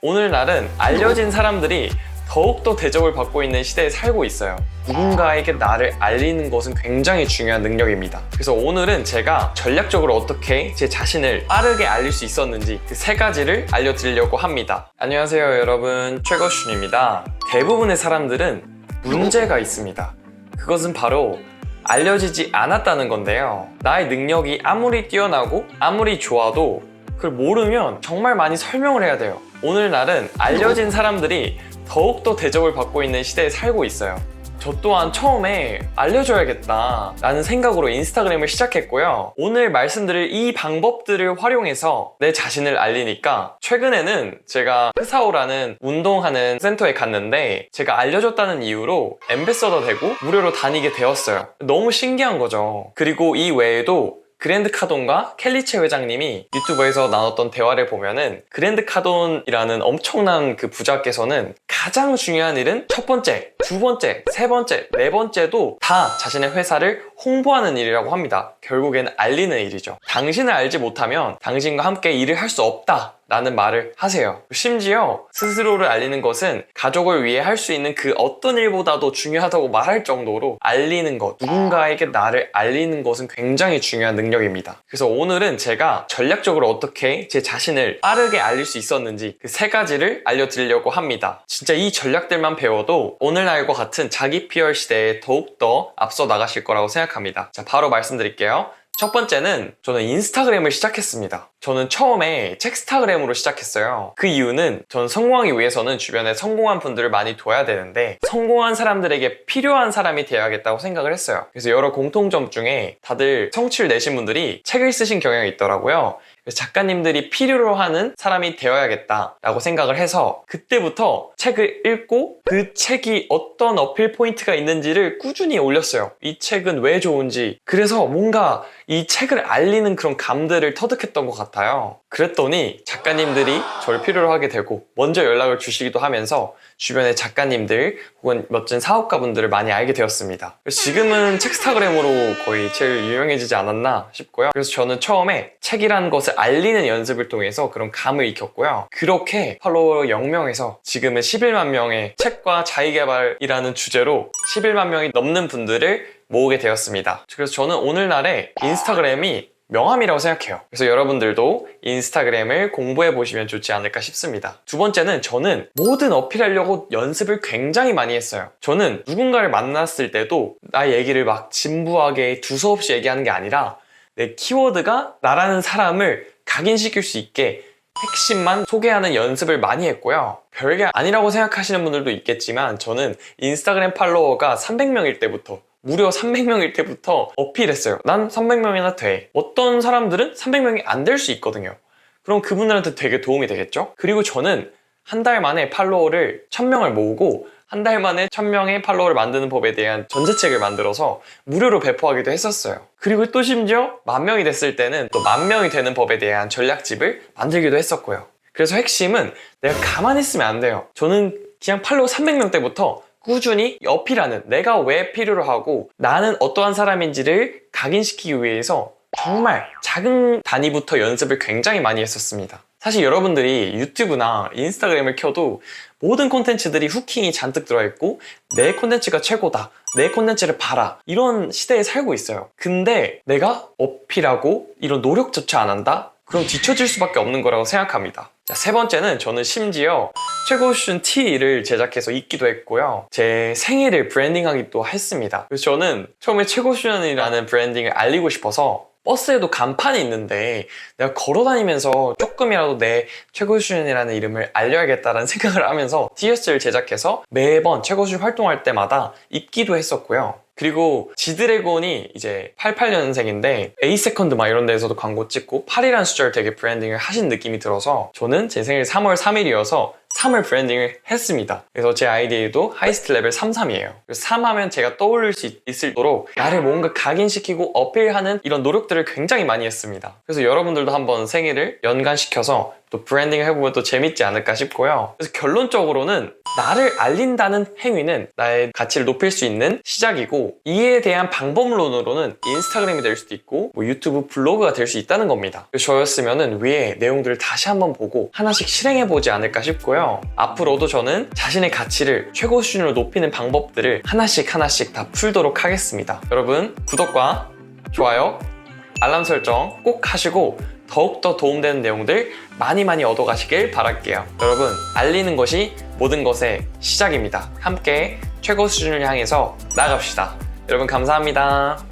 오늘날은 알려진 사람들이 더욱더 대접을 받고 있는 시대에 살고 있어요. 누군가에게 나를 알리는 것은 굉장히 중요한 능력입니다. 그래서 오늘은 제가 전략적으로 어떻게 제 자신을 빠르게 알릴 수 있었는지 그 세 가지를 알려드리려고 합니다. 안녕하세요 여러분, 최거슌입니다. 대부분의 사람들은 문제가 있습니다. 그것은 바로 알려지지 않았다는 건데요. 나의 능력이 아무리 뛰어나고 아무리 좋아도 그걸 모르면 정말 많이 설명을 해야 돼요. 오늘날은 알려진 사람들이 더욱더 대접을 받고 있는 시대에 살고 있어요. 저 또한 처음에 알려줘야겠다 라는 생각으로 인스타그램을 시작했고요. 오늘 말씀드릴 이 방법들을 활용해서 내 자신을 알리니까 최근에는 제가 흐사오라는 운동하는 센터에 갔는데 제가 알려줬다는 이유로 앰베서더 되고 무료로 다니게 되었어요. 너무 신기한 거죠. 그리고 이 외에도 그랜드 카돈과 켈리체 회장님이 유튜브에서 나눴던 대화를 보면은 그랜드 카돈이라는 엄청난 그 부자께서는 가장 중요한 일은 첫 번째, 두 번째, 세 번째, 네 번째도 다 자신의 회사를 홍보하는 일이라고 합니다. 결국에는 알리는 일이죠. 당신을 알지 못하면 당신과 함께 일을 할 수 없다 라는 말을 하세요. 심지어 스스로를 알리는 것은 가족을 위해 할 수 있는 그 어떤 일보다도 중요하다고 말할 정도로 알리는 것, 누군가에게 나를 알리는 것은 굉장히 중요한 능력입니다. 그래서 오늘은 제가 전략적으로 어떻게 제 자신을 빠르게 알릴 수 있었는지 그 세 가지를 알려드리려고 합니다. 진짜 이 전략들만 배워도 오늘날과 같은 자기 PR 시대에 더욱더 앞서 나가실 거라고 생각합니다. 자, 바로 말씀드릴게요. 첫 번째는 저는 인스타그램을 시작했습니다. 저는 처음에 책스타그램으로 시작했어요. 그 이유는 저는 성공하기 위해서는 주변에 성공한 분들을 많이 둬야 되는데 성공한 사람들에게 필요한 사람이 되어야겠다고 생각을 했어요. 그래서 여러 공통점 중에 다들 성취를 내신 분들이 책을 쓰신 경향이 있더라고요. 그래서 작가님들이 필요로 하는 사람이 되어야겠다라고 생각을 해서 그때부터 책을 읽고 그 책이 어떤 어필 포인트가 있는지를 꾸준히 올렸어요. 이 책은 왜 좋은지. 그래서 뭔가 이 책을 알리는 그런 감들을 터득했던 것 같아요. 그랬더니 작가님들이 저를 필요로 하게 되고 먼저 연락을 주시기도 하면서 주변의 작가님들 혹은 멋진 사업가분들을 많이 알게 되었습니다. 그래서 지금은 책스타그램으로 거의 제일 유명해지지 않았나 싶고요. 그래서 저는 처음에 책이라는 것을 알리는 연습을 통해서 그런 감을 익혔고요. 그렇게 팔로워 0명에서 지금은 11만 명의 책과 자기개발이라는 주제로 11만 명이 넘는 분들을 모으게 되었습니다. 그래서 저는 오늘날에 인스타그램이 명함이라고 생각해요. 그래서 여러분들도 인스타그램을 공부해 보시면 좋지 않을까 싶습니다. 두 번째는 저는 뭐든 어필하려고 연습을 굉장히 많이 했어요. 저는 누군가를 만났을 때도 나 얘기를 막 진부하게 두서없이 얘기하는 게 아니라 내 키워드가 나라는 사람을 각인시킬 수 있게 핵심만 소개하는 연습을 많이 했고요. 별게 아니라고 생각하시는 분들도 있겠지만 저는 인스타그램 팔로워가 300명일 때부터 무려 300명일 때부터 어필했어요. 난 300명이나 돼. 어떤 사람들은 300명이 안 될 수 있거든요. 그럼 그분들한테 되게 도움이 되겠죠? 그리고 저는 한 달 만에 팔로워를 1000명을 모으고 한 달 만에 1000명의 팔로워를 만드는 법에 대한 전자책을 만들어서 무료로 배포하기도 했었어요. 그리고 또 심지어 10,000명이 됐을 때는 또 10,000명이 되는 법에 대한 전략집을 만들기도 했었고요. 그래서 핵심은 내가 가만히 있으면 안 돼요. 저는 그냥 팔로워 300명 때부터 꾸준히 어필하는, 내가 왜 필요로 하고 나는 어떠한 사람인지를 각인시키기 위해서 정말 작은 단위부터 연습을 굉장히 많이 했었습니다. 사실 여러분들이 유튜브나 인스타그램을 켜도 모든 콘텐츠들이 후킹이 잔뜩 들어있고 내 콘텐츠가 최고다, 내 콘텐츠를 봐라, 이런 시대에 살고 있어요. 근데 내가 어필하고 이런 노력조차 안 한다? 그럼 뒤처질 수밖에 없는 거라고 생각합니다. 자, 세 번째는 저는 심지어 최고슌 티를 제작해서 입기도 했고요. 제 생일을 브랜딩하기도 했습니다. 그래서 저는 처음에 최고슌이라는 브랜딩을 알리고 싶어서 버스에도 간판이 있는데 내가 걸어다니면서 조금이라도 내 최고슌이라는 이름을 알려야겠다는 생각을 하면서 티셔츠를 제작해서 매번 최고슌 활동할 때마다 입기도 했었고요. 그리고 지드래곤이 이제 88년생인데 에이세컨드 막 이런 데에서도 광고 찍고 8이라는 숫자를 되게 브랜딩을 하신 느낌이 들어서 저는 제 생일 3월 3일이어서 3을 브랜딩을 했습니다. 그래서 제 아이디도 하이스트 레벨 33이에요. 3 하면 제가 떠올릴 수 있도록 나를 뭔가 각인시키고 어필하는 이런 노력들을 굉장히 많이 했습니다. 그래서 여러분들도 한번 생일을 연관시켜서 또 브랜딩을 해보면 또 재밌지 않을까 싶고요. 그래서 결론적으로는 나를 알린다는 행위는 나의 가치를 높일 수 있는 시작이고, 이에 대한 방법론으로는 인스타그램이 될 수도 있고 뭐 유튜브 블로그가 될 수 있다는 겁니다. 저였으면 위에 내용들을 다시 한번 보고 하나씩 실행해보지 않을까 싶고요. 앞으로도 저는 자신의 가치를 최고 수준으로 높이는 방법들을 하나씩 다 풀도록 하겠습니다. 여러분, 구독과 좋아요, 알람 설정 꼭 하시고 더욱더 도움되는 내용들 많이 얻어가시길 바랄게요. 여러분, 알리는 것이 모든 것의 시작입니다. 함께 최고 수준을 향해서 나아갑시다. 여러분, 감사합니다.